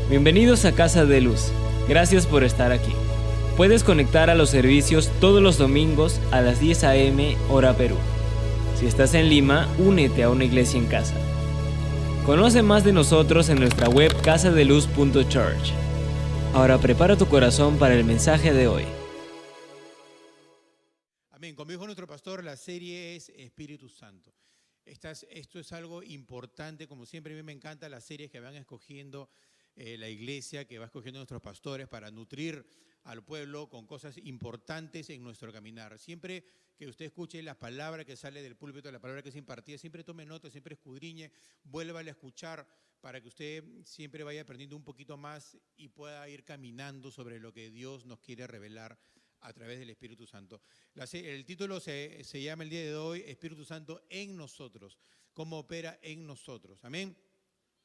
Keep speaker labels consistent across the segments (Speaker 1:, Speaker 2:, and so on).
Speaker 1: Bienvenidos a Casa de Luz. Gracias por estar aquí. Puedes conectar a los servicios todos los domingos a las 10 a.m. hora Perú. Si estás en Lima, únete a una iglesia en casa. Conoce más de nosotros en nuestra web casadeluz.church. Ahora prepara tu corazón para el mensaje de hoy.
Speaker 2: Amén. Como dijo nuestro pastor, la serie es Espíritu Santo. Esto es algo importante, como siempre a mí me encanta las series que van escogiendo la iglesia, que va escogiendo nuestros pastores para nutrir al pueblo con cosas importantes en nuestro caminar. Siempre que usted escuche la palabra que sale del púlpito, la palabra que es impartida, siempre tome nota, siempre escudriñe, vuélvale a escuchar para que usted siempre vaya aprendiendo un poquito más y pueda ir caminando sobre lo que Dios nos quiere revelar a través del Espíritu Santo. El título se llama el día de hoy Espíritu Santo en nosotros, cómo opera en nosotros. Amén.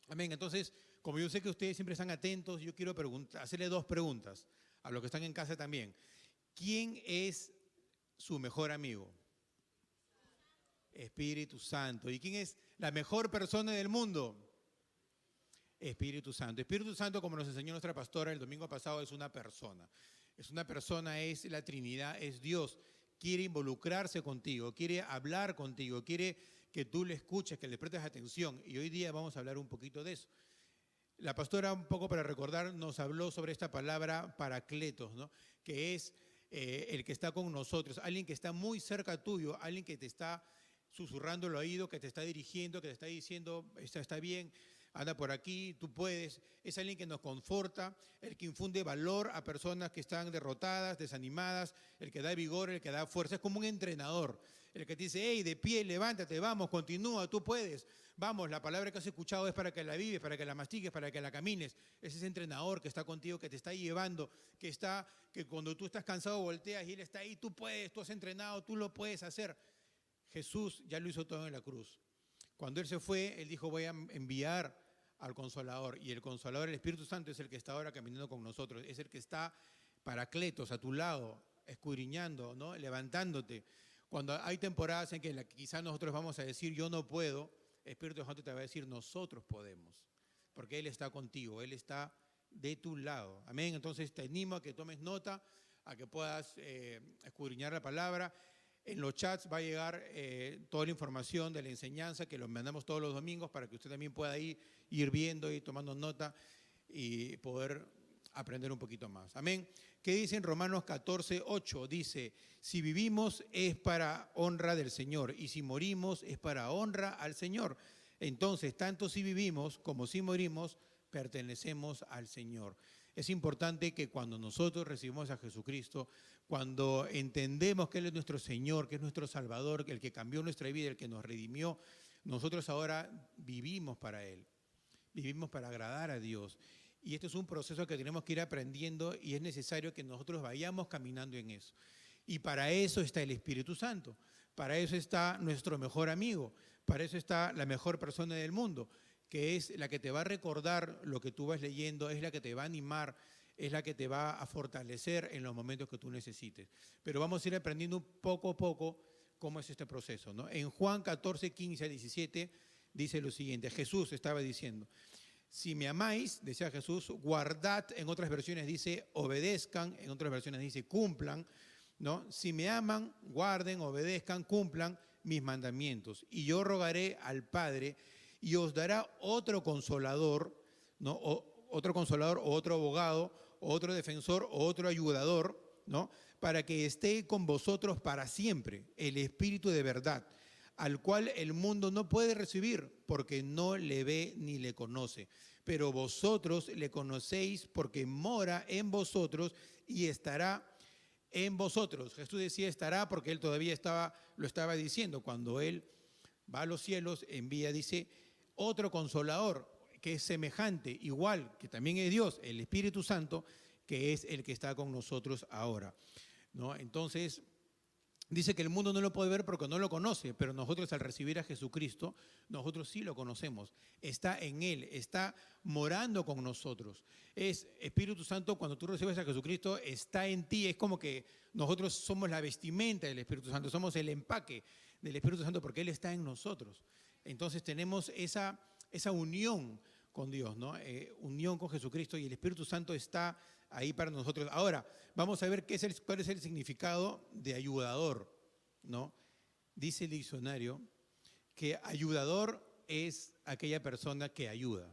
Speaker 2: Amén. Entonces, como yo sé que ustedes siempre están atentos, yo quiero hacerle dos preguntas a los que están en casa también. ¿Quién es su mejor amigo? Espíritu Santo. ¿Y quién es la mejor persona del mundo? Espíritu Santo. Espíritu Santo, como nos enseñó nuestra pastora el domingo pasado, es una persona. Es una persona, es la Trinidad, es Dios. Quiere involucrarse contigo, quiere hablar contigo, quiere que tú le escuches, que le prestes atención. Y hoy día vamos a hablar un poquito de eso. La pastora, un poco para recordar, nos habló sobre esta palabra paracletos, ¿no? Que es el que está con nosotros, alguien que está muy cerca tuyo, alguien que te está susurrando el oído, que te está dirigiendo, que te está diciendo, está bien, anda por aquí, tú puedes. Es alguien que nos conforta, el que infunde valor a personas que están derrotadas, desanimadas, el que da vigor, el que da fuerza. Es como un entrenador, el que te dice, hey, de pie, levántate, vamos, continúa, tú puedes. Vamos, la palabra que has escuchado es para que la vives, para que la mastiques, para que la camines. Es ese entrenador que está contigo, que te está llevando, que cuando tú estás cansado volteas y Él está ahí, tú puedes, tú has entrenado, tú lo puedes hacer. Jesús ya lo hizo todo en la cruz. Cuando Él se fue, Él dijo, voy a enviar al Consolador. Y el Consolador, el Espíritu Santo, es el que está ahora caminando con nosotros. Es el que está paracletos a tu lado, escudriñando, ¿no? Levantándote. Cuando hay temporadas en que quizás nosotros vamos a decir, yo no puedo, el Espíritu Santo te va a decir, nosotros podemos. Porque Él está contigo, Él está de tu lado. Amén. Entonces te animo a que tomes nota, a que puedas escudriñar la palabra. En los chats va a llegar toda la información de la enseñanza que lo mandamos todos los domingos para que usted también pueda ir viendo y tomando nota y poder aprender un poquito más. Amén. ¿Qué dice en Romanos 14:8? Dice, si vivimos es para honra del Señor y si morimos es para honra al Señor. Entonces, tanto si vivimos como si morimos, pertenecemos al Señor. Es importante que cuando nosotros recibimos a Jesucristo, cuando entendemos que Él es nuestro Señor, que es nuestro Salvador, el que cambió nuestra vida, el que nos redimió, nosotros ahora vivimos para Él, vivimos para agradar a Dios. Y este es un proceso que tenemos que ir aprendiendo y es necesario que nosotros vayamos caminando en eso. Y para eso está el Espíritu Santo, para eso está nuestro mejor amigo, para eso está la mejor persona del mundo, que es la que te va a recordar lo que tú vas leyendo, es la que te va a animar, es la que te va a fortalecer en los momentos que tú necesites. Pero vamos a ir aprendiendo poco a poco cómo es este proceso, ¿no? En Juan 14:15-17 dice lo siguiente, Jesús estaba diciendo, si me amáis, decía Jesús, guardad, en otras versiones dice obedezcan, en otras versiones dice cumplan, ¿no? Si me aman, guarden, obedezcan, cumplan mis mandamientos. Y yo rogaré al Padre y os dará otro consolador, ¿no? Otro consolador o otro abogado, o otro defensor o otro ayudador, ¿no? Para que esté con vosotros para siempre, el Espíritu de verdad, al cual el mundo no puede recibir porque no le ve ni le conoce. Pero vosotros le conocéis porque mora en vosotros y estará en vosotros. Jesús decía estará porque Él todavía lo estaba diciendo. Cuando Él va a los cielos, envía, dice, otro consolador que es semejante, igual, que también es Dios, el Espíritu Santo, que es el que está con nosotros ahora, ¿no? Entonces, dice que el mundo no lo puede ver porque no lo conoce, pero nosotros al recibir a Jesucristo, nosotros sí lo conocemos. Está en Él, está morando con nosotros. Es Espíritu Santo, cuando tú recibes a Jesucristo, está en ti. Es como que nosotros somos la vestimenta del Espíritu Santo, somos el empaque del Espíritu Santo porque Él está en nosotros. Entonces tenemos esa unión con Dios, ¿no? Unión con Jesucristo, y el Espíritu Santo está ahí para nosotros. Ahora, vamos a ver cuál es el significado de ayudador, ¿no? Dice el diccionario que ayudador es aquella persona que ayuda.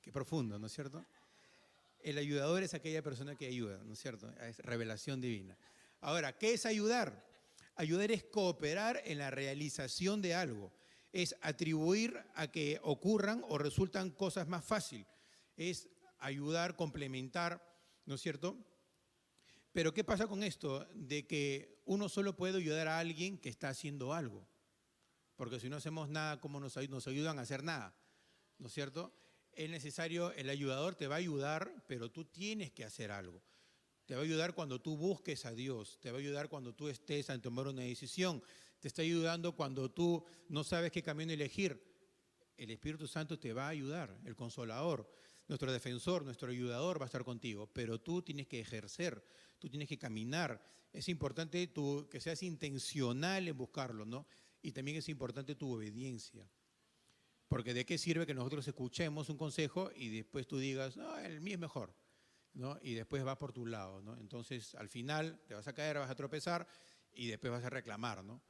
Speaker 2: Qué profundo, ¿no es cierto? El ayudador es aquella persona que ayuda, ¿no es cierto? Es revelación divina. Ahora, ¿qué es ayudar? Ayudar es cooperar en la realización de algo. Es atribuir a que ocurran o resultan cosas más fácil. Es ayudar, complementar, ¿no es cierto? Pero ¿qué pasa con esto? De que uno solo puede ayudar a alguien que está haciendo algo. Porque si no hacemos nada, ¿cómo nos ayudan a hacer nada? ¿No es cierto? Es necesario, el ayudador te va a ayudar, pero tú tienes que hacer algo. Te va a ayudar cuando tú busques a Dios, te va a ayudar cuando tú estés a tomar una decisión, te está ayudando cuando tú no sabes qué camino elegir. El Espíritu Santo te va a ayudar, el Consolador, nuestro defensor, nuestro ayudador va a estar contigo, pero tú tienes que ejercer, tú tienes que caminar. Es importante que seas intencional en buscarlo, ¿no? Y también es importante tu obediencia. Porque ¿de qué sirve que nosotros escuchemos un consejo y después tú digas, no, el mío es mejor, ¿no? Y después vas por tu lado, ¿no? Entonces, al final te vas a caer, vas a tropezar y después vas a reclamar, ¿no?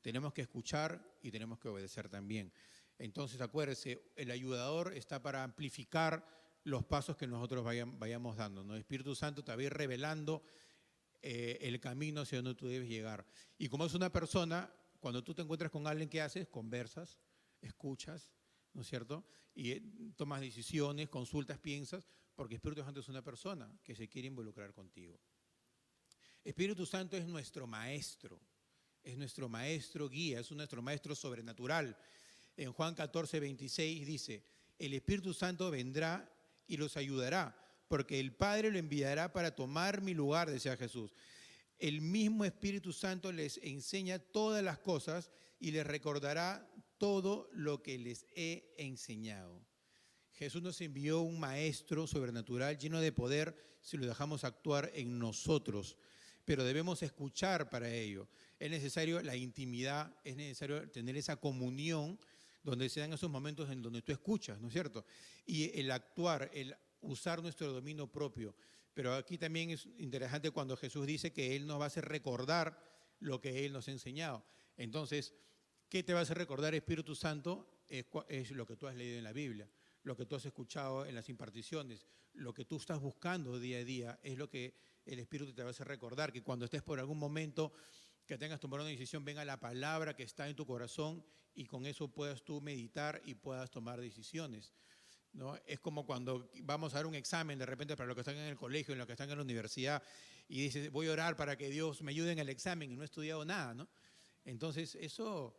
Speaker 2: Tenemos que escuchar y tenemos que obedecer también. Entonces, acuérdese, el ayudador está para amplificar los pasos que nosotros vayamos dando, ¿no? El Espíritu Santo te va a ir revelando el camino hacia donde tú debes llegar. Y como es una persona, cuando tú te encuentras con alguien, ¿qué haces? Conversas, escuchas, ¿no es cierto? Y tomas decisiones, consultas, piensas, porque Espíritu Santo es una persona que se quiere involucrar contigo. Espíritu Santo es nuestro maestro guía, es nuestro maestro sobrenatural. En Juan 14, 26 dice, el Espíritu Santo vendrá y los ayudará, porque el Padre lo enviará para tomar mi lugar, decía Jesús. El mismo Espíritu Santo les enseña todas las cosas y les recordará todo lo que les he enseñado. Jesús nos envió un maestro sobrenatural lleno de poder si lo dejamos actuar en nosotros, pero debemos escuchar para ello. Es necesario la intimidad, es necesario tener esa comunión donde se dan esos momentos en donde tú escuchas, ¿no es cierto? Y el actuar, el usar nuestro dominio propio. Pero aquí también es interesante cuando Jesús dice que Él nos va a hacer recordar lo que Él nos ha enseñado. Entonces, ¿qué te va a hacer recordar Espíritu Santo? Es lo que tú has leído en la Biblia, lo que tú has escuchado en las imparticiones, lo que tú estás buscando día a día, es lo que el Espíritu te va a hacer recordar, que cuando estés por algún momento que tengas que tomar una decisión, venga la palabra que está en tu corazón y con eso puedas tú meditar y puedas tomar decisiones, ¿no? Es como cuando vamos a dar un examen de repente para los que están en el colegio, en los que están en la universidad, y dices, voy a orar para que Dios me ayude en el examen y no he estudiado nada, ¿no? Entonces eso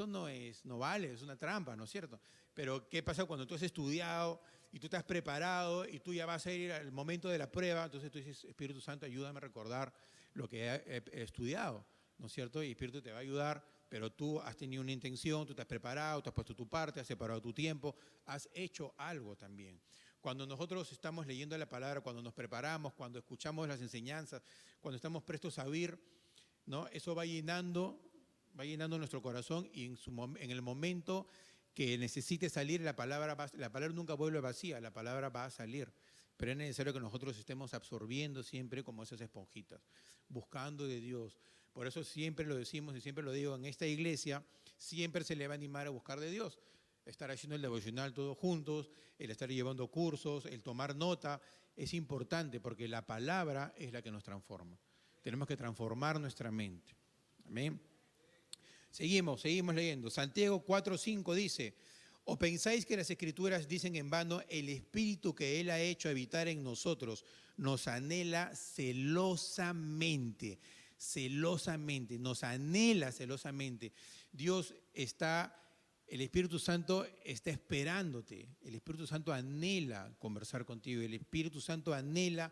Speaker 2: no vale, es una trampa, ¿no es cierto? Pero ¿qué pasa cuando tú has estudiado y tú te has preparado y tú ya vas a ir al momento de la prueba? Entonces tú dices, Espíritu Santo, ayúdame a recordar lo que he estudiado, ¿no es cierto? Y Espíritu te va a ayudar, pero tú has tenido una intención, tú te has preparado, tú has puesto tu parte, has separado tu tiempo, has hecho algo también. Cuando nosotros estamos leyendo la palabra, cuando nos preparamos, cuando escuchamos las enseñanzas, cuando estamos prestos a oír, ¿no? Eso va llenando nuestro corazón y en el momento que necesite salir, la palabra nunca vuelve vacía, la palabra va a salir. Pero es necesario que nosotros estemos absorbiendo siempre como esas esponjitas, buscando de Dios. Por eso siempre lo decimos y siempre lo digo, en esta iglesia siempre se le va a animar a buscar de Dios. Estar haciendo el devocional todos juntos, el estar llevando cursos, el tomar nota, es importante porque la palabra es la que nos transforma. Tenemos que transformar nuestra mente. Amén. Seguimos leyendo. Santiago 4:5 dice, ¿o pensáis que las Escrituras dicen en vano, el Espíritu que Él ha hecho habitar en nosotros nos anhela celosamente? Celosamente, nos anhela celosamente. El Espíritu Santo está esperándote. El Espíritu Santo anhela conversar contigo. El Espíritu Santo anhela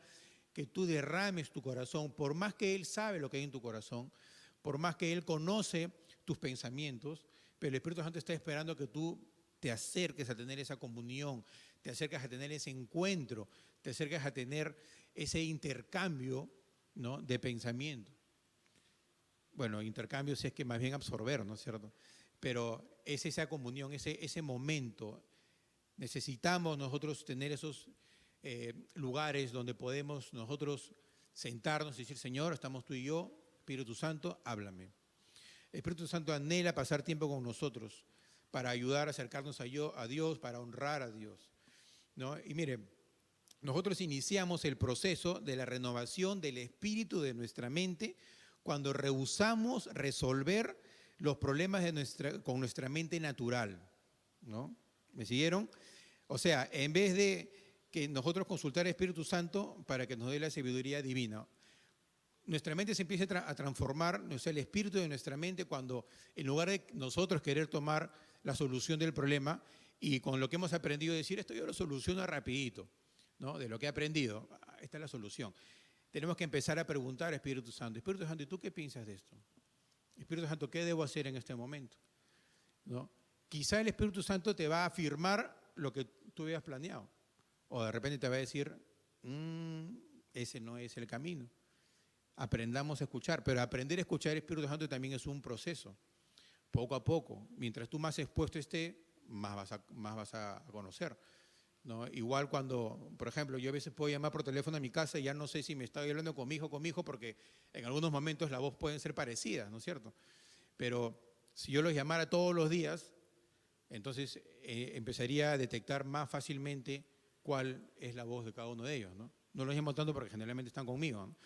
Speaker 2: que tú derrames tu corazón, por más que Él sabe lo que hay en tu corazón, por más que Él conoce tus pensamientos, pero el Espíritu Santo está esperando que tú te acerques a tener esa comunión, te acerques a tener ese encuentro, te acerques a tener ese intercambio, ¿no?, de pensamiento. Bueno, intercambio sí es que más bien absorber, ¿no es cierto? Pero es esa comunión, ese momento Necesitamos nosotros tener esos lugares donde podemos nosotros sentarnos y decir, Señor, estamos tú y yo, Espíritu Santo, háblame. El Espíritu Santo anhela pasar tiempo con nosotros para ayudar a acercarnos a Dios, para honrar a Dios, ¿no? Y mire, nosotros iniciamos el proceso de la renovación del espíritu de nuestra mente cuando rehusamos resolver los problemas con nuestra mente natural, ¿no? ¿Me siguieron? O sea, en vez de que nosotros consultar al Espíritu Santo para que nos dé la sabiduría divina, nuestra mente se empieza a transformar, o sea, el espíritu de nuestra mente, cuando en lugar de nosotros querer tomar la solución del problema y con lo que hemos aprendido decir, esto yo lo soluciono rapidito, ¿no? De lo que he aprendido, esta es la solución. Tenemos que empezar a preguntar al Espíritu Santo, ¿y tú qué piensas de esto? Espíritu Santo, ¿qué debo hacer en este momento? ¿No? Quizá el Espíritu Santo te va a afirmar lo que tú habías planeado, o de repente te va a decir, ese no es el camino. Aprendamos a escuchar, pero aprender a escuchar al Espíritu Santo también es un proceso, poco a poco. Mientras tú más expuesto estés, más vas a conocer, ¿no? Igual cuando, por ejemplo, yo a veces puedo llamar por teléfono a mi casa y ya no sé si me está hablando con mi hijo, porque en algunos momentos la voz pueden ser parecida, ¿no es cierto? Pero si yo los llamara todos los días, entonces empezaría a detectar más fácilmente cuál es la voz de cada uno de ellos, ¿no? No los llamo tanto porque generalmente están conmigo, ¿no?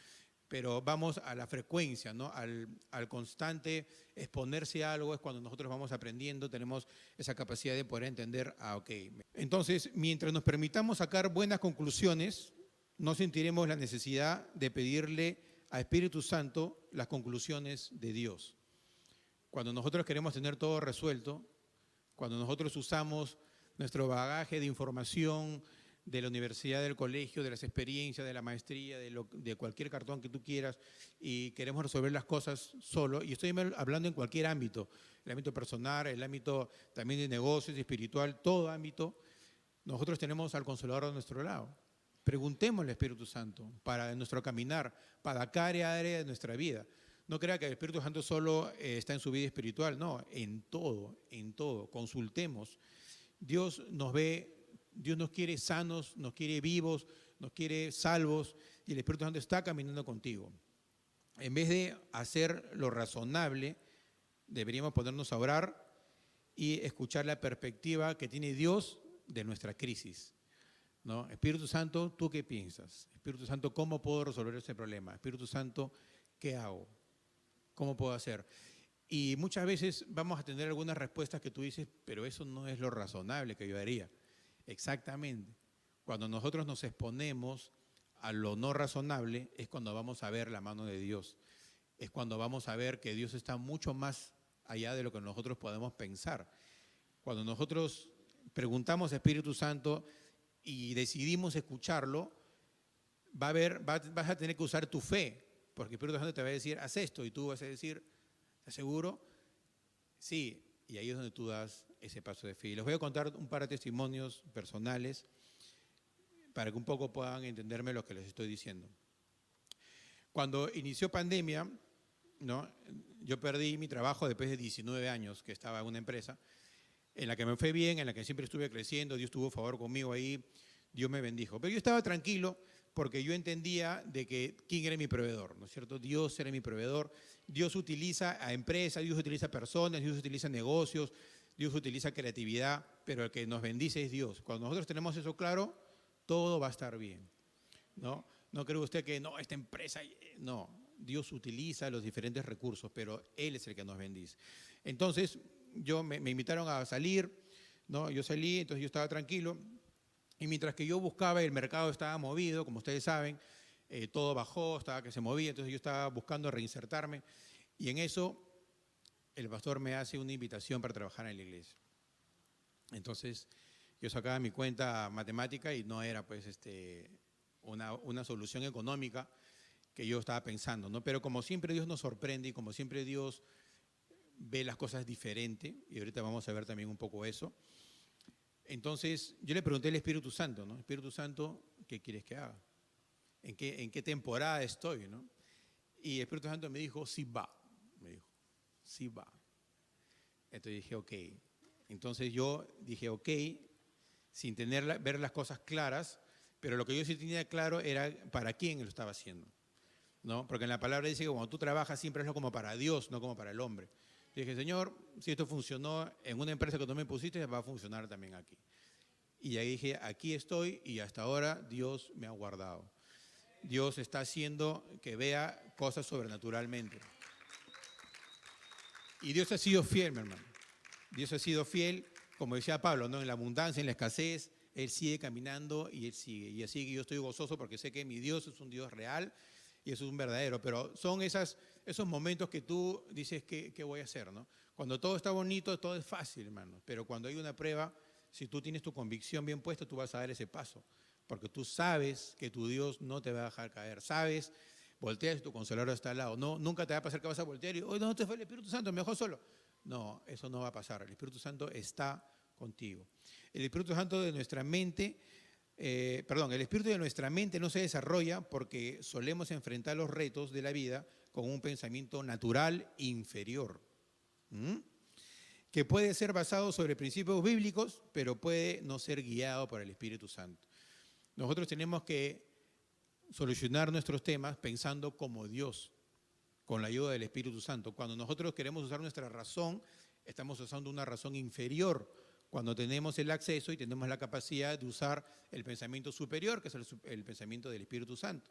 Speaker 2: Pero vamos a la frecuencia, ¿no? Al constante exponerse a algo es cuando nosotros vamos aprendiendo, tenemos esa capacidad de poder entender, ok. Entonces, mientras nos permitamos sacar buenas conclusiones, no sentiremos la necesidad de pedirle al Espíritu Santo las conclusiones de Dios. Cuando nosotros queremos tener todo resuelto, cuando nosotros usamos nuestro bagaje de información de la universidad, del colegio, de las experiencias, de la maestría, de cualquier cartón que tú quieras, y queremos resolver las cosas solo, y estoy hablando en cualquier ámbito, el ámbito personal, el ámbito también de negocios, espiritual, todo ámbito, nosotros tenemos al Consolador a nuestro lado. Preguntémosle al Espíritu Santo para nuestro caminar, para cada área de nuestra vida. No crea que el Espíritu Santo solo está en su vida espiritual, no, en todo, consultemos. Dios nos ve. Dios nos quiere sanos, nos quiere vivos, nos quiere salvos y el Espíritu Santo está caminando contigo. En vez de hacer lo razonable, deberíamos ponernos a orar y escuchar la perspectiva que tiene Dios de nuestra crisis, ¿no? Espíritu Santo, ¿tú qué piensas? Espíritu Santo, ¿cómo puedo resolver este problema? Espíritu Santo, ¿qué hago? ¿Cómo puedo hacer? Y muchas veces vamos a tener algunas respuestas que tú dices, pero eso no es lo razonable que yo haría. Exactamente. Cuando nosotros nos exponemos a lo no razonable es cuando vamos a ver la mano de Dios. Es cuando vamos a ver que Dios está mucho más allá de lo que nosotros podemos pensar. Cuando nosotros preguntamos a Espíritu Santo y decidimos escucharlo, vas a tener que usar tu fe, porque Espíritu Santo te va a decir, haz esto, y tú vas a decir, ¿estás seguro? Sí, y ahí es donde tú das ese paso de fe. Y les voy a contar un par de testimonios personales para que un poco puedan entenderme lo que les estoy diciendo. Cuando inició pandemia, ¿no? Yo perdí mi trabajo después de 19 años que estaba en una empresa en la que me fue bien, en la que siempre estuve creciendo, Dios tuvo favor conmigo ahí, Dios me bendijo. Pero yo estaba tranquilo porque yo entendía de que quién era mi proveedor, ¿no es cierto? Dios era mi proveedor. Dios utiliza a empresas, Dios utiliza personas, Dios utiliza negocios, Dios utiliza creatividad, pero el que nos bendice es Dios. Cuando nosotros tenemos eso claro, todo va a estar bien, ¿no? No cree usted que no, esta empresa, no. Dios utiliza los diferentes recursos, pero Él es el que nos bendice. Entonces, me invitaron a salir, ¿no? Yo salí, entonces yo estaba tranquilo, y mientras que yo buscaba, el mercado estaba movido, como ustedes saben, todo bajó, estaba que se movía, entonces yo estaba buscando reinsertarme, y en eso el pastor me hace una invitación para trabajar en la iglesia. Entonces, yo sacaba mi cuenta matemática y no era pues una solución económica que yo estaba pensando, ¿no? Pero como siempre Dios nos sorprende y como siempre Dios ve las cosas diferente, y ahorita vamos a ver también un poco eso. Entonces, yo le pregunté al Espíritu Santo, ¿no? Espíritu Santo, ¿qué quieres que haga? ¿En qué temporada estoy, ¿no? Y el Espíritu Santo me dijo, sí va, me dijo, sí va. Entonces dije, ok. Entonces yo dije, ok, sin ver las cosas claras, pero lo que yo sí tenía claro era para quién lo estaba haciendo, ¿no? Porque en la palabra dice que cuando tú trabajas siempre es como para Dios, no como para el hombre. Yo dije, Señor, si esto funcionó en una empresa que tú me pusiste, va a funcionar también aquí. Y ahí dije, aquí estoy y hasta ahora Dios me ha guardado. Dios está haciendo que vea cosas sobrenaturalmente. Y Dios ha sido fiel, mi hermano. Dios ha sido fiel, como decía Pablo, ¿no? En la abundancia, en la escasez, Él sigue caminando y Él sigue. Y así que yo estoy gozoso porque sé que mi Dios es un Dios real y es un verdadero. Pero son esos momentos que tú dices, ¿qué voy a hacer, no? Cuando todo está bonito, todo es fácil, hermano. Pero cuando hay una prueba, si tú tienes tu convicción bien puesta, tú vas a dar ese paso. Porque tú sabes que tu Dios no te va a dejar caer. Sabes, volteas y tu consolador está al lado. No, nunca te va a pasar que vas a voltear y, hoy no te fue el Espíritu Santo, me dejó solo. No, eso no va a pasar. El Espíritu Santo está contigo. El Espíritu Santo de nuestra mente, el Espíritu de nuestra mente no se desarrolla porque solemos enfrentar los retos de la vida con un pensamiento natural inferior. Que puede ser basado sobre principios bíblicos, pero puede no ser guiado por el Espíritu Santo. Nosotros tenemos que solucionar nuestros temas pensando como Dios, con la ayuda del Espíritu Santo. Cuando nosotros queremos usar nuestra razón, estamos usando una razón inferior. Cuando tenemos el acceso y tenemos la capacidad de usar el pensamiento superior, que es el pensamiento del Espíritu Santo.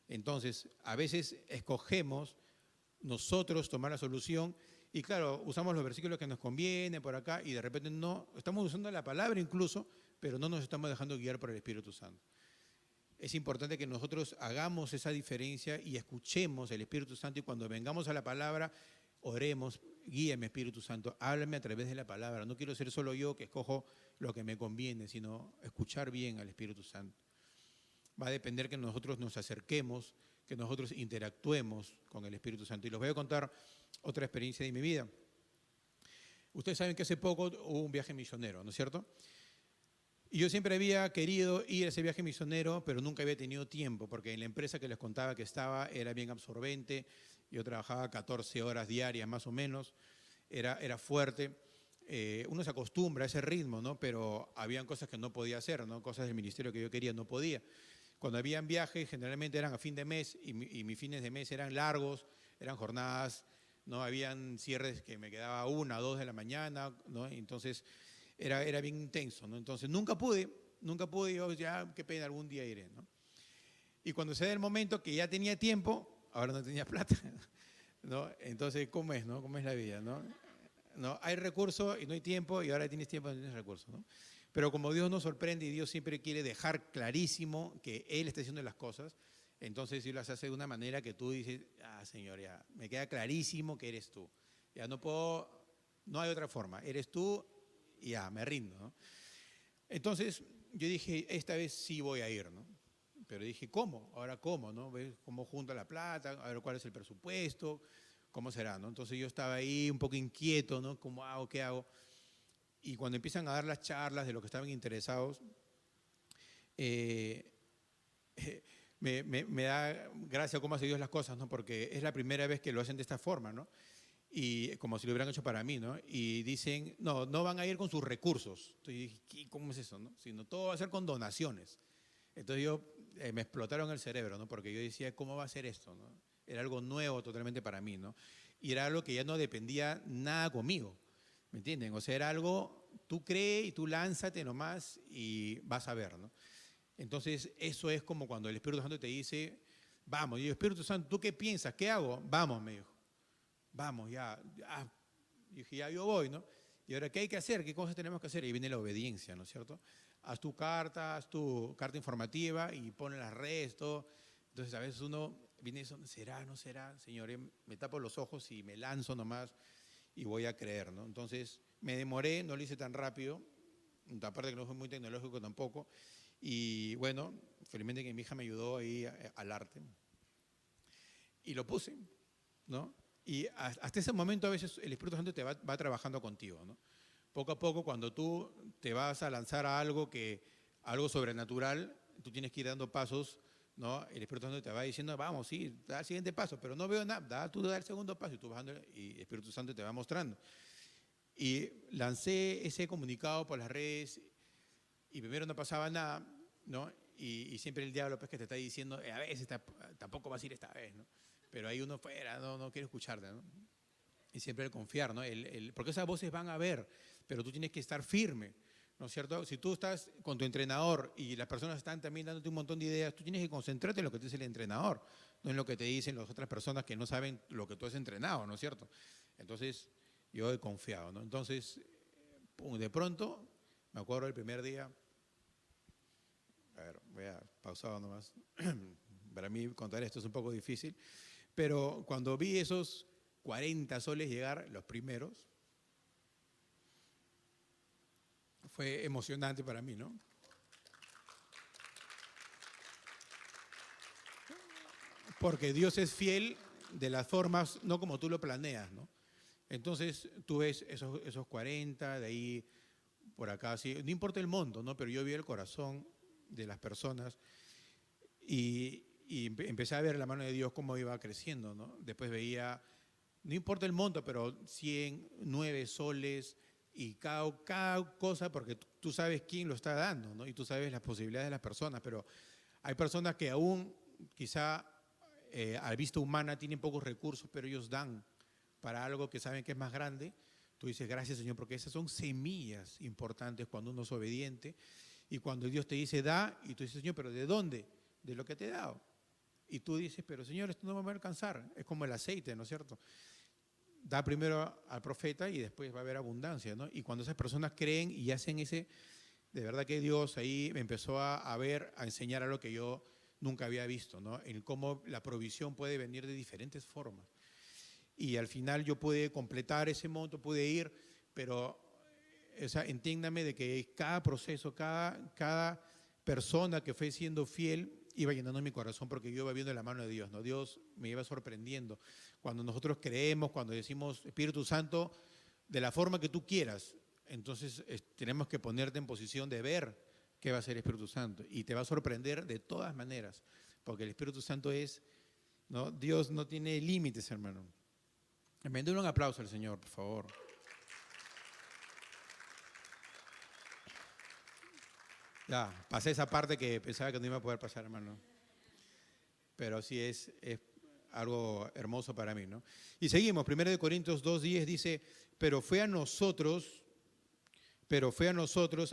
Speaker 2: Entonces, a veces escogemos nosotros tomar la solución y claro, usamos los versículos que nos convienen por acá y de repente no, estamos usando la palabra incluso, pero no nos estamos dejando guiar por el Espíritu Santo. Es importante que nosotros hagamos esa diferencia y escuchemos el Espíritu Santo y cuando vengamos a la palabra, oremos, guíame Espíritu Santo, háblame a través de la palabra. No quiero ser solo yo que escojo lo que me conviene, sino escuchar bien al Espíritu Santo. Va a depender que nosotros nos acerquemos, que nosotros interactuemos con el Espíritu Santo. Y les voy a contar otra experiencia de mi vida. Ustedes saben que hace poco hubo un viaje misionero, ¿no es cierto? Y yo siempre había querido ir a ese viaje misionero, pero nunca había tenido tiempo, porque en la empresa que les contaba que estaba era bien absorbente. Yo trabajaba 14 horas diarias más o menos, era fuerte. Uno se acostumbra a ese ritmo, ¿no? Pero habían cosas que no podía hacer, ¿no? Cosas del ministerio que yo quería, no podía. Cuando habían viajes, generalmente eran a fin de mes y mis fines de mes eran largos, eran jornadas, ¿no? Habían cierres que me quedaba 1 o 2 de la mañana, ¿no? Entonces era bien intenso, ¿no? Entonces nunca pude, yo ya, qué pena, algún día iré, ¿no? Y cuando se da el momento que ya tenía tiempo, ahora no tenía plata, ¿no? Entonces, ¿cómo es, no? ¿Cómo es la vida, no? ¿No? Hay recursos y no hay tiempo y ahora tienes tiempo y no tienes recursos, ¿no? Pero como Dios nos sorprende y Dios siempre quiere dejar clarísimo que Él está haciendo las cosas, entonces Dios las hace de una manera que tú dices, Señor, ya me queda clarísimo que eres tú. Ya no puedo, no hay otra forma, eres tú y ya, me rindo, ¿no? Entonces yo dije, esta vez sí voy a ir, ¿no? Pero dije, ¿cómo? Ahora, ¿cómo? ¿No? ¿Ves cómo junta la plata? A ver cuál es el presupuesto, ¿cómo será? ¿No? Entonces yo estaba ahí un poco inquieto, ¿no? ¿Cómo hago? ¿Qué hago? Y cuando empiezan a dar las charlas de los que estaban interesados, me da gracia cómo hace Dios las cosas, ¿no? Porque es la primera vez que lo hacen de esta forma, ¿no? Y como si lo hubieran hecho para mí, ¿no? Y dicen, no van a ir con sus recursos. Entonces dije, ¿cómo es eso, no? Sino todo va a ser con donaciones. Entonces me explotaron el cerebro, ¿no? Porque yo decía, ¿cómo va a ser esto, no? Era algo nuevo totalmente para mí, ¿no? Y era algo que ya no dependía nada conmigo, ¿me entienden? O sea, era algo, tú crees y tú lánzate nomás y vas a ver, ¿no? Entonces, eso es como cuando el Espíritu Santo te dice, vamos. Y yo, Espíritu Santo, ¿tú qué piensas? ¿Qué hago? Vamos, me dijo. Vamos, ya. Y dije, ya yo voy, ¿no? Y ahora, ¿qué hay que hacer? ¿Qué cosas tenemos que hacer? Y viene la obediencia, ¿no es cierto? Haz tu carta informativa y pon en las redes, todo. Entonces, a veces uno viene y dice, ¿será, no será? Señor, me tapo los ojos y me lanzo nomás y voy a creer, ¿no? Entonces, me demoré, no lo hice tan rápido, aparte que no fue muy tecnológico tampoco. Y bueno, felizmente que mi hija me ayudó ahí al arte. Y lo puse, ¿no? Y hasta ese momento a veces el Espíritu Santo te va trabajando contigo, ¿no? Poco a poco, cuando tú te vas a lanzar a algo sobrenatural, tú tienes que ir dando pasos, ¿no? El Espíritu Santo te va diciendo, vamos, sí, da el siguiente paso, pero no veo nada, tú da el segundo paso y tú vas dando, y el Espíritu Santo te va mostrando. Y lancé ese comunicado por las redes y primero no pasaba nada, ¿no? Y siempre el diablo pues que te está diciendo, a veces tampoco vas a ir esta vez, ¿no? Pero ahí uno fuera, no quiere escucharte, ¿no? Y siempre el confiar, ¿no? Porque esas voces van a ver, pero tú tienes que estar firme, ¿no es cierto? Si tú estás con tu entrenador y las personas están también dándote un montón de ideas, tú tienes que concentrarte en lo que te dice el entrenador, no en lo que te dicen las otras personas que no saben lo que tú has entrenado, ¿no es cierto? Entonces, yo he confiado, ¿no? Entonces, de pronto, me acuerdo el primer día, a ver, voy a pausar nomás, para mí contar esto es un poco difícil, pero cuando vi esos 40 soles llegar, los primeros, fue emocionante para mí, ¿no? Porque Dios es fiel de las formas, no como tú lo planeas, ¿no? Entonces, tú ves esos 40, de ahí por acá, sí, no importa el monto, ¿no? Pero yo vi el corazón de las personas y empecé a ver la mano de Dios cómo iba creciendo, ¿no? Después veía, no importa el monto, pero 100, 9 soles y cada cosa, porque tú sabes quién lo está dando, ¿no? Y tú sabes las posibilidades de las personas, pero hay personas que aún quizá a vista humana tienen pocos recursos, pero ellos dan para algo que saben que es más grande. Tú dices, gracias Señor, porque esas son semillas importantes cuando uno es obediente y cuando Dios te dice da, y tú dices, Señor, ¿pero de dónde? De lo que te he dado. Y tú dices, pero Señor, esto no me va a alcanzar. Es como el aceite, ¿no es cierto? Da primero al profeta y después va a haber abundancia, ¿no? Y cuando esas personas creen y hacen ese, de verdad que Dios ahí me empezó a ver, a enseñar algo que yo nunca había visto, ¿no? En cómo la provisión puede venir de diferentes formas. Y al final yo pude completar ese monto, pude ir, pero entiéndame de que cada proceso, cada persona que fue siendo fiel iba llenando mi corazón porque yo iba viendo la mano de Dios, ¿no? Dios me iba sorprendiendo. Cuando nosotros creemos, cuando decimos Espíritu Santo, de la forma que tú quieras, entonces tenemos que ponerte en posición de ver qué va a ser el Espíritu Santo y te va a sorprender de todas maneras, porque el Espíritu Santo es, ¿no? Dios no tiene límites, hermano. Me den un aplauso al Señor, por favor. Ya, pasé esa parte que pensaba que no iba a poder pasar, hermano. Pero sí es algo hermoso para mí, ¿no? Y seguimos, 1 Corintios 2:10 dice, pero fue a nosotros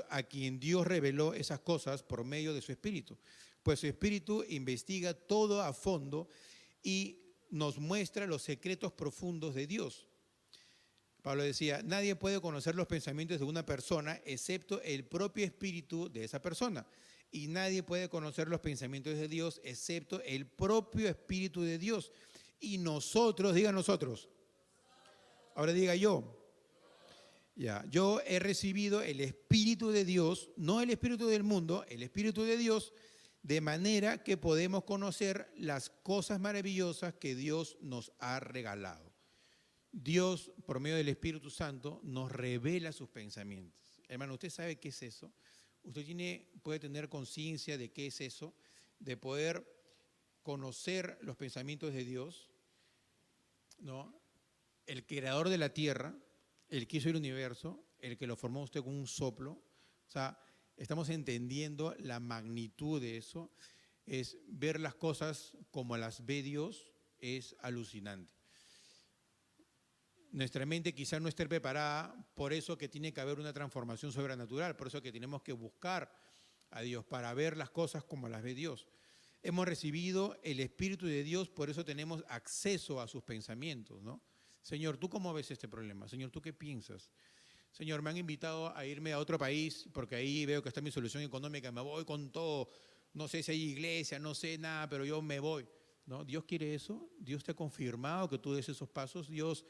Speaker 2: a quien Dios reveló esas cosas por medio de su Espíritu. Pues su Espíritu investiga todo a fondo y nos muestra los secretos profundos de Dios. Pablo decía, nadie puede conocer los pensamientos de una persona excepto el propio espíritu de esa persona. Y nadie puede conocer los pensamientos de Dios excepto el propio Espíritu de Dios. Y nosotros, diga nosotros. Ahora diga yo. Ya, yo he recibido el Espíritu de Dios, no el Espíritu del mundo, el Espíritu de Dios, de manera que podemos conocer las cosas maravillosas que Dios nos ha regalado. Dios, por medio del Espíritu Santo, nos revela sus pensamientos. Hermano, ¿usted sabe qué es eso? Usted puede tener conciencia de qué es eso, de poder conocer los pensamientos de Dios, ¿no? El creador de la tierra, el que hizo el universo, el que lo formó usted con un soplo. O sea, estamos entendiendo la magnitud de eso. Es ver las cosas como las ve Dios, es alucinante. Nuestra mente quizás no esté preparada, por eso que tiene que haber una transformación sobrenatural, por eso que tenemos que buscar a Dios para ver las cosas como las ve Dios. Hemos recibido el Espíritu de Dios, por eso tenemos acceso a sus pensamientos, ¿no? Señor, ¿tú cómo ves este problema? Señor, ¿tú qué piensas? Señor, me han invitado a irme a otro país porque ahí veo que está mi solución económica, me voy con todo, no sé si hay iglesia, no sé nada, pero yo me voy, ¿no? Dios quiere eso, Dios te ha confirmado que tú des esos pasos, Dios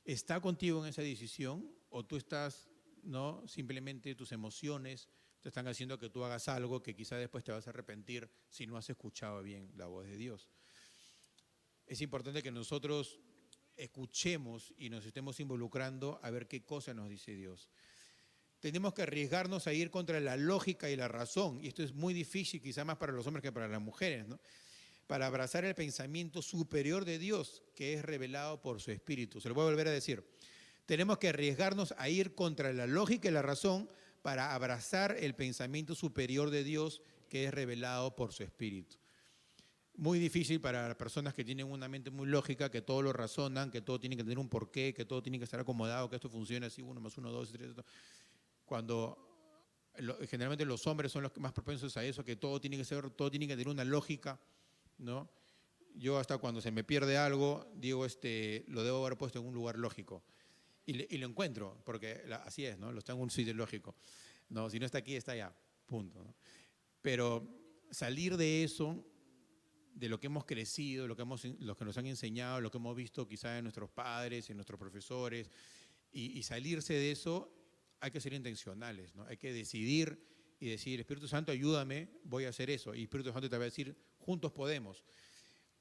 Speaker 2: está contigo en esa decisión o tú estás, ¿no? Simplemente tus emociones te están haciendo que tú hagas algo que quizá después te vas a arrepentir si no has escuchado bien la voz de Dios. Es importante que nosotros escuchemos y nos estemos involucrando a ver qué cosa nos dice Dios. Tenemos que arriesgarnos a ir contra la lógica y la razón, y esto es muy difícil quizá más para los hombres que para las mujeres, ¿no? Para abrazar el pensamiento superior de Dios que es revelado por su Espíritu. Se lo voy a volver a decir. Tenemos que arriesgarnos a ir contra la lógica y la razón para abrazar el pensamiento superior de Dios que es revelado por su Espíritu. Muy difícil para las personas que tienen una mente muy lógica, que todo lo razonan, que todo tiene que tener un porqué, que todo tiene que estar acomodado, que esto funciona así, 1 más 1, 2, 3, cuando generalmente los hombres son los que más propensos a eso, que todo tiene que tener una lógica, ¿no? Yo hasta cuando se me pierde algo, digo, lo debo haber puesto en un lugar lógico. Y lo encuentro, porque así es, ¿no? Lo está en un sitio lógico. No, si no está aquí, está allá, punto, ¿no? Pero salir de eso, de lo que hemos crecido, lo que nos han enseñado, lo que hemos visto quizás en nuestros padres, en nuestros profesores, y salirse de eso, hay que ser intencionales, ¿no? Hay que decidir y decir, Espíritu Santo, ayúdame, voy a hacer eso. Y Espíritu Santo te va a decir, juntos podemos,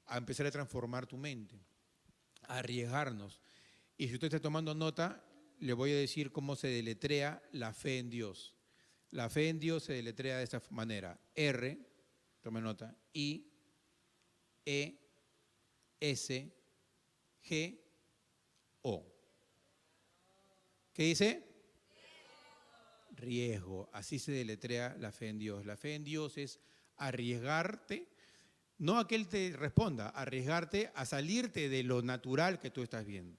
Speaker 2: a empezar a transformar tu mente, a arriesgarnos. Y si usted está tomando nota, le voy a decir cómo se deletrea la fe en Dios. La fe en Dios se deletrea de esta manera. R, tome nota, I, E, S, G, O. ¿Qué dice? Riesgo. Así se deletrea la fe en Dios. La fe en Dios es arriesgarte, no a que Él te responda, arriesgarte a salirte de lo natural que tú estás viendo.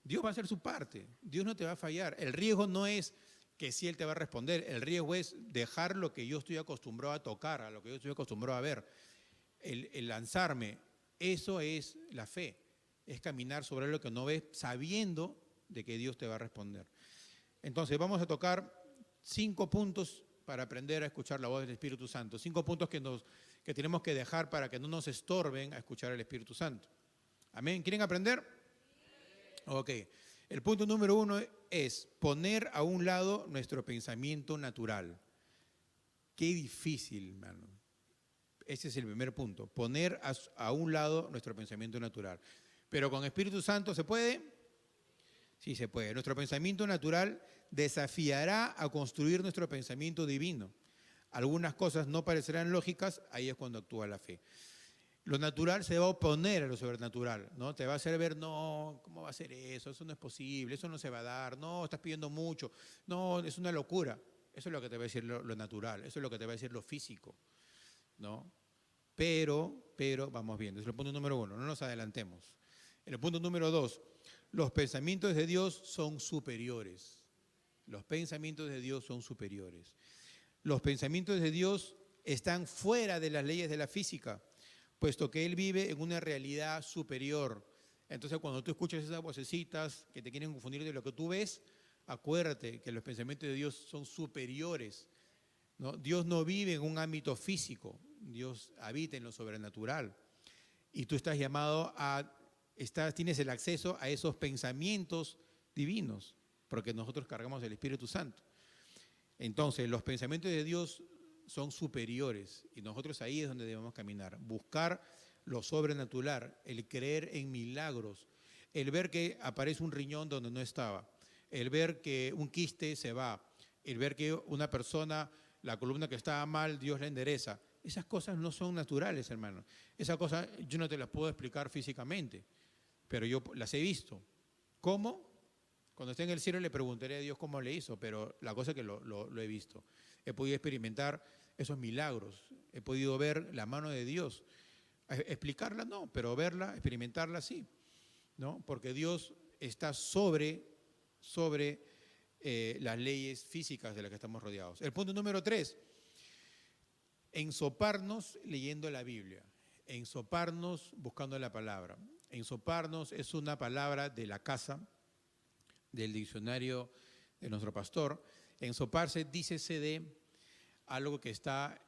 Speaker 2: Dios va a hacer su parte, Dios no te va a fallar. El riesgo no es que si Él te va a responder, el riesgo es dejar lo que yo estoy acostumbrado a tocar, a lo que yo estoy acostumbrado a ver. El lanzarme, eso es la fe, es caminar sobre lo que no ves sabiendo de que Dios te va a responder. Entonces vamos a tocar 5 puntos para aprender a escuchar la voz del Espíritu Santo, 5 puntos que tenemos que dejar para que no nos estorben a escuchar al Espíritu Santo. ¿Amén? ¿Quieren aprender? Ok. El punto número 1 es poner a un lado nuestro pensamiento natural. Qué difícil, hermano. Ese es el primer punto, poner a un lado nuestro pensamiento natural. Pero con Espíritu Santo, ¿se puede? Sí, se puede. Nuestro pensamiento natural desafiará a construir nuestro pensamiento divino. Algunas cosas no parecerán lógicas, ahí es cuando actúa la fe. Lo natural se va a oponer a lo sobrenatural, ¿no? Te va a hacer ver, no, ¿cómo va a ser eso? Eso no es posible, eso no se va a dar, no, estás pidiendo mucho, no, es una locura. Eso es lo que te va a decir lo natural, eso es lo que te va a decir lo físico, ¿no? Pero, vamos viendo, es el punto número 1, no nos adelantemos. El punto número 2, los pensamientos de Dios son superiores. Los pensamientos de Dios son superiores. Los pensamientos de Dios están fuera de las leyes de la física, puesto que Él vive en una realidad superior. Entonces, cuando tú escuchas esas vocecitas que te quieren confundir de lo que tú ves, acuérdate que los pensamientos de Dios son superiores, ¿no? Dios no vive en un ámbito físico, Dios habita en lo sobrenatural. Y tú estás llamado tienes el acceso a esos pensamientos divinos, porque nosotros cargamos el Espíritu Santo. Entonces, los pensamientos de Dios son superiores y nosotros ahí es donde debemos caminar, buscar lo sobrenatural, el creer en milagros, el ver que aparece un riñón donde no estaba, el ver que un quiste se va, el ver que una persona, la columna que estaba mal, Dios la endereza. Esas cosas no son naturales, hermano. Esas cosas yo no te las puedo explicar físicamente, pero yo las he visto. ¿Cómo? Cuando esté en el cielo le preguntaré a Dios cómo le hizo, pero la cosa es que lo he visto. He podido experimentar esos milagros, he podido ver la mano de Dios. Explicarla no, pero verla, experimentarla sí, ¿no? Porque Dios está sobre las leyes físicas de las que estamos rodeados. El punto número 3, ensoparnos leyendo la Biblia, ensoparnos buscando la palabra. Ensoparnos es una palabra de la casa, del diccionario de nuestro pastor. Ensoparse, dícese de algo que está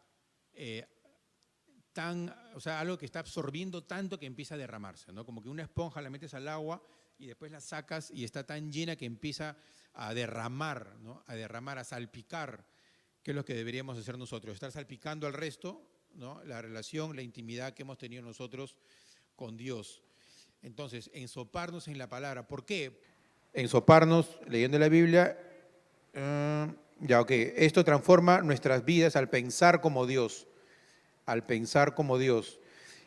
Speaker 2: algo que está absorbiendo tanto que empieza a derramarse, ¿no? Como que una esponja la metes al agua y después la sacas y está tan llena que empieza a derramar, ¿no? A derramar, a salpicar, que es lo que deberíamos hacer nosotros, estar salpicando al resto, ¿no? La relación, la intimidad que hemos tenido nosotros con Dios. Entonces, ensoparnos en la palabra. ¿Por qué? Ensoparnos leyendo la Biblia, esto transforma nuestras vidas al pensar como Dios,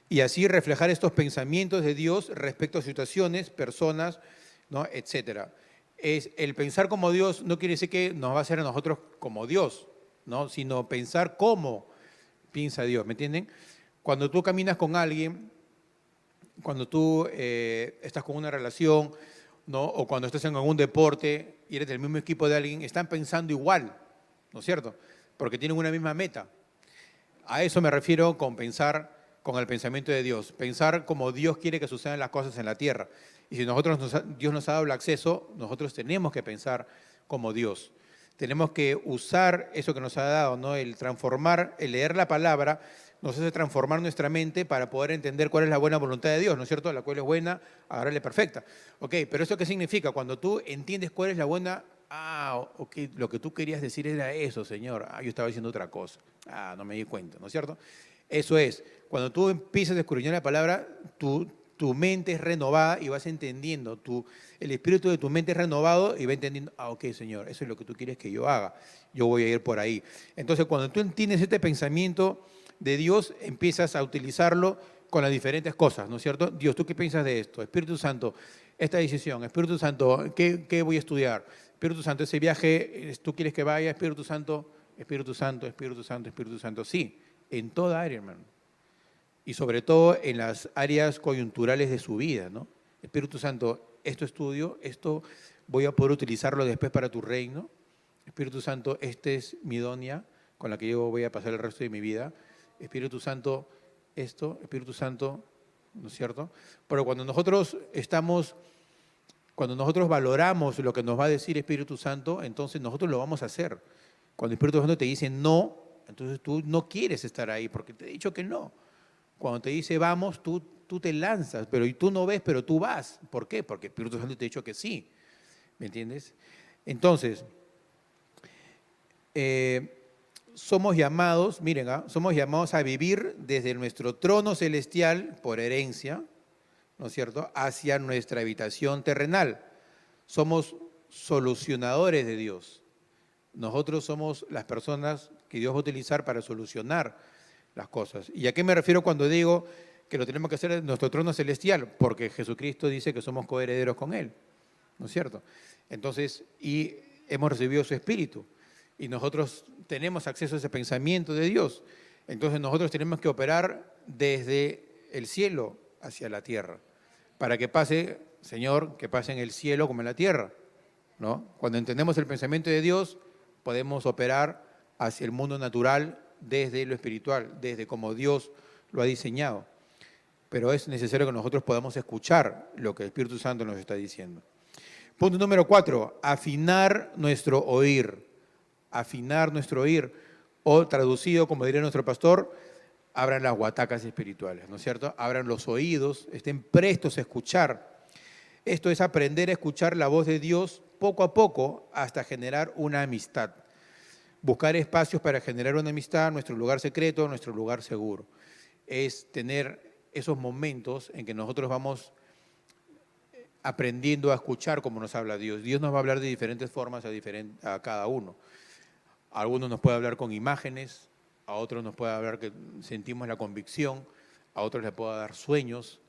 Speaker 2: y así reflejar estos pensamientos de Dios respecto a situaciones, personas, ¿no? Etcétera. es el pensar como Dios no quiere decir que nos va a hacer a nosotros como Dios, ¿no? Sino pensar cómo piensa Dios, ¿me entienden? Cuando tú caminas con alguien, cuando tú estás con una relación, ¿no? O cuando estás en algún deporte y eres del mismo equipo de alguien, están pensando igual, ¿no es cierto? Porque tienen una misma meta. A eso me refiero con pensar con el pensamiento de Dios, pensar como Dios quiere que sucedan las cosas en la tierra. Y si Dios nos ha dado el acceso, nosotros tenemos que pensar como Dios. Tenemos que usar eso que nos ha dado, ¿no? El transformar, el leer la palabra, nos hace transformar nuestra mente para poder entender cuál es la buena voluntad de Dios, ¿no es cierto? La cual es buena, agradable, perfecta. Ok, pero ¿eso qué significa? Cuando tú entiendes cuál es la buena, ok, lo que tú querías decir era eso, Señor. Yo estaba diciendo otra cosa. No me di cuenta, ¿no es cierto? Eso es, cuando tú empiezas a escudriñar la palabra, tu mente es renovada y vas entendiendo, el espíritu de tu mente es renovado y va entendiendo, ok, Señor, eso es lo que tú quieres que yo haga, yo voy a ir por ahí. Entonces, cuando tú entiendes este pensamiento de Dios, empiezas a utilizarlo con las diferentes cosas, ¿no es cierto? Dios, ¿tú qué piensas de esto? Espíritu Santo, esta decisión, Espíritu Santo, ¿qué voy a estudiar? Espíritu Santo, ese viaje, ¿tú quieres que vaya? Espíritu Santo, Espíritu Santo, Espíritu Santo, Espíritu Santo, sí. En toda área, hermano. Y sobre todo en las áreas coyunturales de su vida, ¿no? Espíritu Santo, esto estudio, esto voy a poder utilizarlo después para tu reino. Espíritu Santo, esta es mi donia con la que yo voy a pasar el resto de mi vida. Espíritu Santo, esto, Espíritu Santo, ¿no es cierto? Pero cuando nosotros valoramos lo que nos va a decir Espíritu Santo, entonces nosotros lo vamos a hacer. Cuando el Espíritu Santo te dice no, entonces tú no quieres estar ahí porque te he dicho que no. Cuando te dice vamos, tú te lanzas, pero tú no ves, pero tú vas. ¿Por qué? Porque el Espíritu Santo te ha dicho que sí. ¿Me entiendes? Entonces, somos llamados, miren, somos llamados a vivir desde nuestro trono celestial por herencia, ¿no es cierto?, hacia nuestra habitación terrenal. Somos solucionadores de Dios. Nosotros somos las personas que Dios va a utilizar para solucionar las cosas. ¿Y a qué me refiero cuando digo que lo tenemos que hacer en nuestro trono celestial? Porque Jesucristo dice que somos coherederos con Él, ¿no es cierto? Entonces, y hemos recibido su Espíritu, y nosotros tenemos acceso a ese pensamiento de Dios. Entonces nosotros tenemos que operar desde el cielo hacia la tierra, para que pase, Señor, que pase en el cielo como en la tierra, ¿no? Cuando entendemos el pensamiento de Dios, podemos operar hacia el mundo natural desde lo espiritual, desde como Dios lo ha diseñado. Pero es necesario que nosotros podamos escuchar lo que el Espíritu Santo nos está diciendo. Punto número 4, afinar nuestro oír. Afinar nuestro oír, o traducido, como diría nuestro pastor, abran las guatacas espirituales, ¿no es cierto? Abran los oídos, estén prestos a escuchar. Esto es aprender a escuchar la voz de Dios poco a poco hasta generar una amistad. Buscar espacios para generar una amistad, nuestro lugar secreto, nuestro lugar seguro. Es tener esos momentos en que nosotros vamos aprendiendo a escuchar cómo nos habla Dios. Dios nos va a hablar de diferentes formas a cada uno. A algunos nos puede hablar con imágenes, a otros nos puede hablar que sentimos la convicción, a otros les puede dar sueños,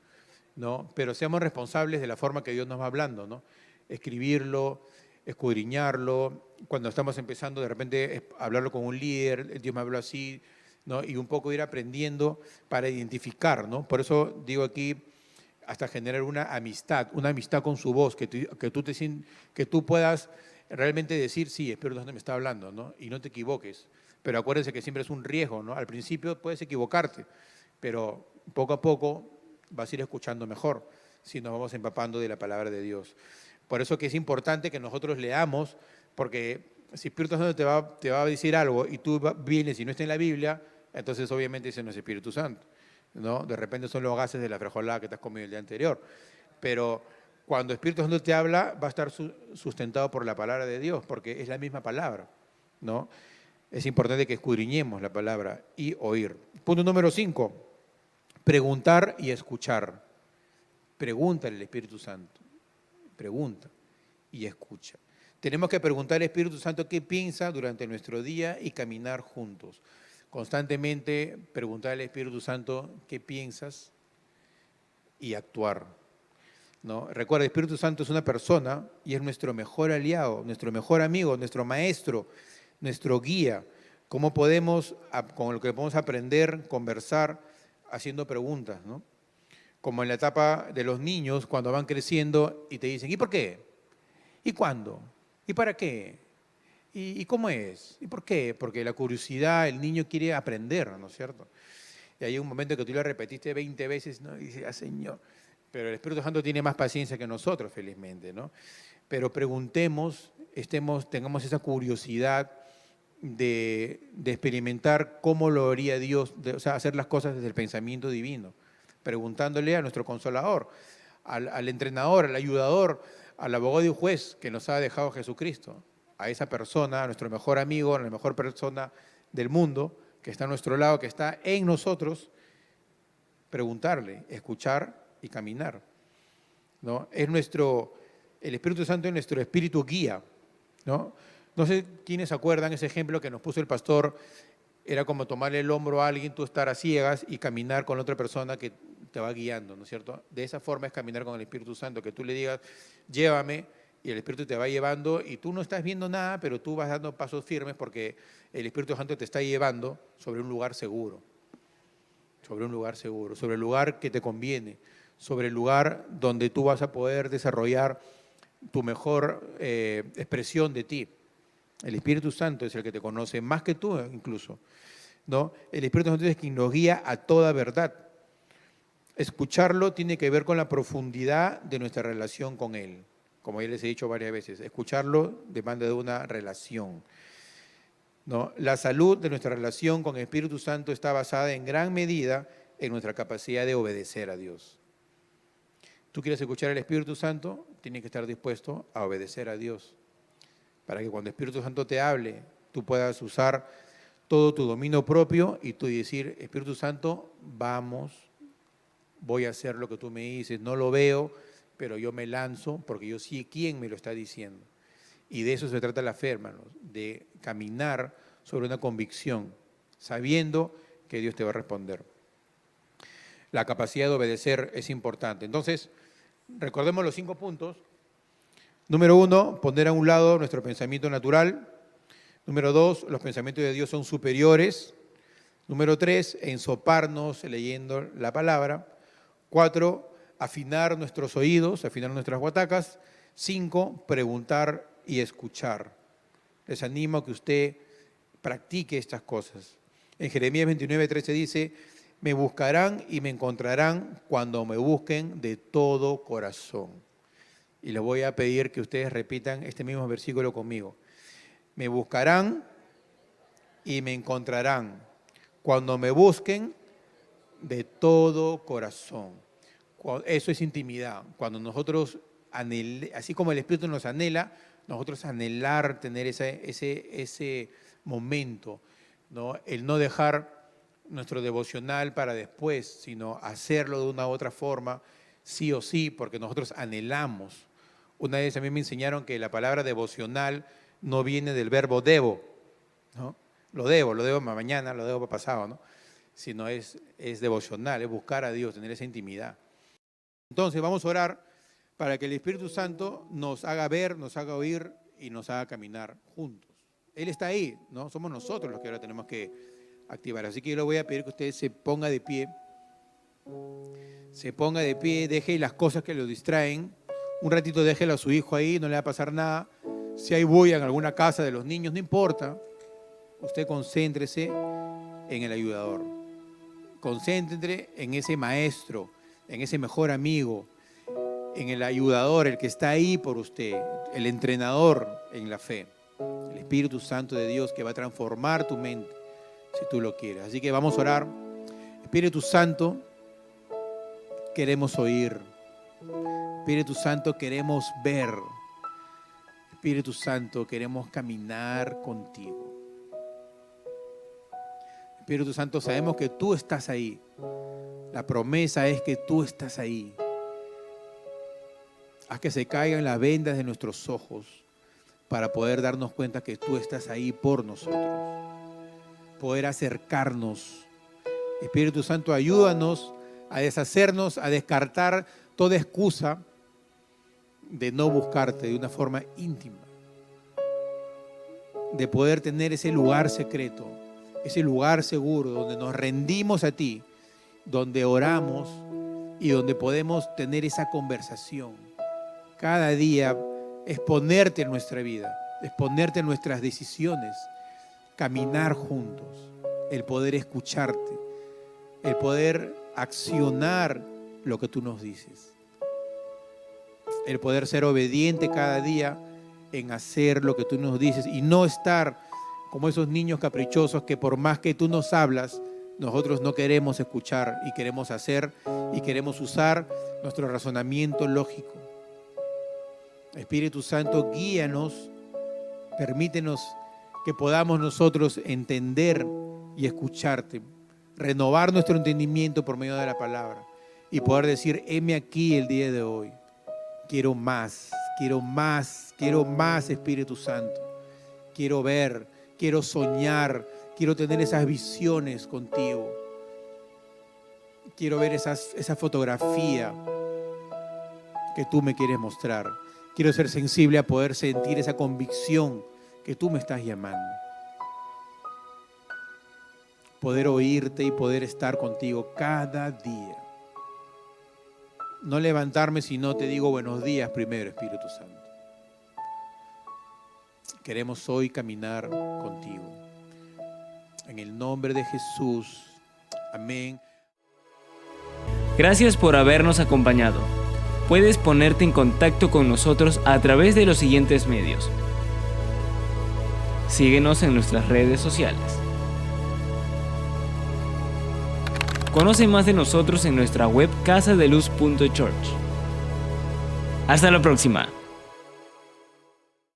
Speaker 2: ¿no? Pero seamos responsables de la forma que Dios nos va hablando, ¿no? Escribirlo, escudriñarlo. Cuando estamos empezando de repente a hablarlo con un líder, Dios me habló así, ¿no? Y un poco ir aprendiendo para identificar, ¿no? Por eso digo aquí, hasta generar una amistad con su voz, que tú puedas realmente decir, sí, Espíritu Santo me está hablando, ¿no? Y no te equivoques. Pero acuérdense que siempre es un riesgo, ¿no? Al principio puedes equivocarte, pero poco a poco vas a ir escuchando mejor si nos vamos empapando de la palabra de Dios. Por eso que es importante que nosotros leamos, porque si Espíritu Santo te va a decir algo y tú vienes y no está en la Biblia, entonces obviamente ese no es Espíritu Santo, ¿no? De repente son los gases de la frijolada que te has comido el día anterior. Pero cuando Espíritu Santo te habla, va a estar sustentado por la palabra de Dios, porque es la misma palabra, ¿no? Es importante que escudriñemos la palabra y oír. Punto número 5, preguntar y escuchar. Pregúntale al Espíritu Santo, pregunta y escucha. Tenemos que preguntar al Espíritu Santo qué piensa durante nuestro día y caminar juntos. Constantemente preguntar al Espíritu Santo qué piensas y actuar. ¿no? Recuerda, el Espíritu Santo es una persona y es nuestro mejor aliado, nuestro mejor amigo, nuestro maestro, nuestro guía. ¿Cómo podemos, con lo que podemos aprender, conversar, haciendo preguntas, ¿no? Como en la etapa de los niños, cuando van creciendo y te dicen, ¿y por qué? ¿Y cuándo? ¿Y para qué? ¿Y cómo es? ¿Y por qué? Porque la curiosidad, el niño quiere aprender, ¿no es cierto? Y hay un momento que tú le repetiste 20 veces, ¿no? Y dices, ah, Señor. Pero el Espíritu Santo tiene más paciencia que nosotros, felizmente, ¿no? Pero preguntemos, tengamos esa curiosidad de experimentar cómo lo haría Dios, o sea, hacer las cosas desde el pensamiento divino, preguntándole a nuestro consolador, al entrenador, al ayudador, al abogado y juez que nos ha dejado Jesucristo, a esa persona, a nuestro mejor amigo, a la mejor persona del mundo, que está a nuestro lado, que está en nosotros, preguntarle, escuchar y caminar, ¿no? El Espíritu Santo es nuestro espíritu guía, ¿no? No sé quiénes se acuerdan ese ejemplo que nos puso el pastor, era como tomarle el hombro a alguien, tú estar a ciegas y caminar con la otra persona que te va guiando, ¿no es cierto? De esa forma es caminar con el Espíritu Santo, que tú le digas, llévame, y el Espíritu te va llevando, y tú no estás viendo nada, pero tú vas dando pasos firmes porque el Espíritu Santo te está llevando sobre un lugar seguro, sobre el lugar que te conviene, sobre el lugar donde tú vas a poder desarrollar tu mejor expresión de ti. El Espíritu Santo es el que te conoce más que tú incluso, ¿no? El Espíritu Santo es quien nos guía a toda verdad. Escucharlo tiene que ver con la profundidad de nuestra relación con Él. Como ya les he dicho varias veces, escucharlo demanda de una relación, ¿no? La salud de nuestra relación con el Espíritu Santo está basada en gran medida en nuestra capacidad de obedecer a Dios. ¿Tú quieres escuchar al Espíritu Santo? Tienes que estar dispuesto a obedecer a Dios, para que cuando el Espíritu Santo te hable, tú puedas usar todo tu dominio propio y tú decir, Espíritu Santo, vamos, voy a hacer lo que tú me dices, no lo veo, pero yo me lanzo porque yo sé quién me lo está diciendo. Y de eso se trata la fe, hermanos, de caminar sobre una convicción, sabiendo que Dios te va a responder. La capacidad de obedecer es importante. Entonces, recordemos los 5 puntos. Número 1, poner a un lado nuestro pensamiento natural. Número 2, los pensamientos de Dios son superiores. Número 3, ensoparnos leyendo la palabra. 4, afinar nuestros oídos, afinar nuestras guatacas. 5, preguntar y escuchar. Les animo a que usted practique estas cosas. En Jeremías 29:13 dice, me buscarán y me encontrarán cuando me busquen de todo corazón. Y les voy a pedir que ustedes repitan este mismo versículo conmigo. Me buscarán y me encontrarán cuando me busquen de todo corazón. Eso es intimidad. Cuando nosotros, así como el Espíritu nos anhela, nosotros anhelar tener ese momento, ¿no? El no dejar nuestro devocional para después, sino hacerlo de una u otra forma, sí o sí, porque nosotros anhelamos. Una vez a mí me enseñaron que la palabra devocional no viene del verbo debo, ¿no? Lo debo mañana, lo debo pasado, ¿no? Sino es devocional, es buscar a Dios, tener esa intimidad. Entonces vamos a orar para que el Espíritu Santo nos haga ver, nos haga oír y nos haga caminar juntos. Él está ahí, ¿no? Somos nosotros los que ahora tenemos que activar. Así que yo le voy a pedir que usted se ponga de pie, deje las cosas que lo distraen. Un ratito déjelo a su hijo ahí, no le va a pasar nada. Si hay bulla en alguna casa de los niños, no importa. Usted concéntrese en el ayudador. Concéntrese en ese maestro, en ese mejor amigo, en el ayudador, el que está ahí por usted, el entrenador en la fe. El Espíritu Santo de Dios que va a transformar tu mente, si tú lo quieres. Así que vamos a orar. Espíritu Santo, queremos oír. Espíritu Santo, queremos ver. Espíritu Santo, queremos caminar contigo. Espíritu Santo, sabemos que tú estás ahí. La promesa es que tú estás ahí. Haz que se caigan las vendas de nuestros ojos para poder darnos cuenta que tú estás ahí por nosotros. Poder acercarnos. Espíritu Santo, ayúdanos a deshacernos, a descartar toda excusa de no buscarte de una forma íntima, de poder tener ese lugar secreto, ese lugar seguro donde nos rendimos a ti, donde oramos y donde podemos tener esa conversación. Cada día exponerte en nuestra vida, exponerte en nuestras decisiones, caminar juntos, el poder escucharte, el poder accionar lo que tú nos dices, el poder ser obediente cada día en hacer lo que tú nos dices y no estar como esos niños caprichosos que por más que tú nos hablas, nosotros no queremos escuchar y queremos hacer y queremos usar nuestro razonamiento lógico. Espíritu Santo, guíanos, permítenos que podamos nosotros entender y escucharte, renovar nuestro entendimiento por medio de la palabra y poder decir, heme aquí el día de hoy. Quiero más, quiero más, quiero más, Espíritu Santo. Quiero ver, quiero soñar, quiero tener esas visiones contigo. Quiero ver esa fotografía que tú me quieres mostrar. Quiero ser sensible a poder sentir esa convicción que tú me estás llamando. Poder oírte y poder estar contigo cada día. No levantarme si no te digo buenos días primero, Espíritu Santo. Queremos hoy caminar contigo. En el nombre de Jesús. Amén.
Speaker 1: Gracias por habernos acompañado. Puedes ponerte en contacto con nosotros a través de los siguientes medios. Síguenos en nuestras redes sociales. Conoce más de nosotros en nuestra web casadeluz.church. Hasta la próxima.